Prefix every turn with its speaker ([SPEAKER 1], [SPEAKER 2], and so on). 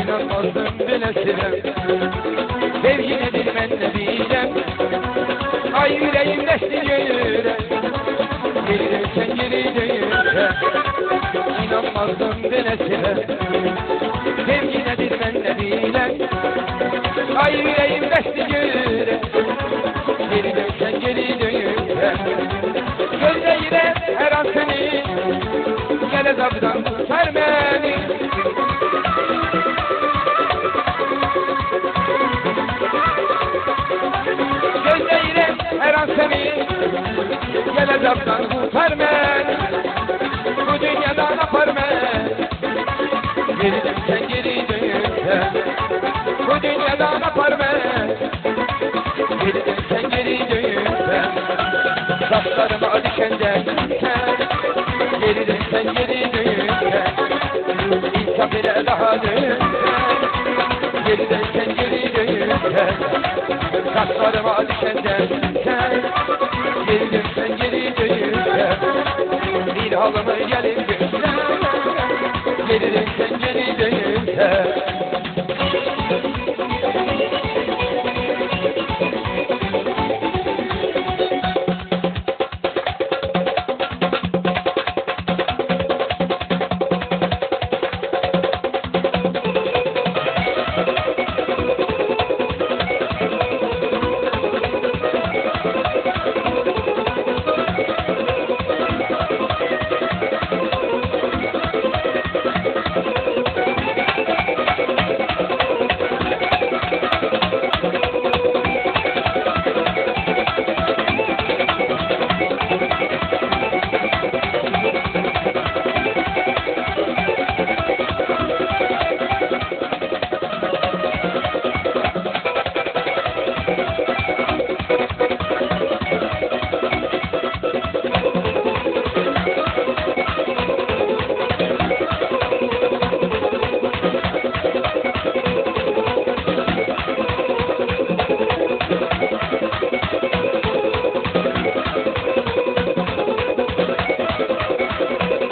[SPEAKER 1] İnanmazdım bilesinem, sevgi nedir ben ne bilem. Ay yüreğim deşti yürek, geri dönsen geri dönse. İnanmazdım bilesinem, sevgi nedir ben ne bilem. Ay yüreğim deşti yürek, geri dönsen geri dönse. Gözleyle her an seni, gel azaptan kurtar beni. Her an seni gel azaptan kurtar beni. Bu dünyada ne yapar beni? Geri dönsen geri dönsen. Bu dünyada ne yapar beni? Geri dönsen geri dönsen. Saçlarıma dikenden sen. Geri dönsen geri dönsen. İnsaf ile daha dönsen. Geri dönsen geri dönsen. Saçlarıma dikenden sen. Geri dönsen geri dönsen. Bir halımı gelip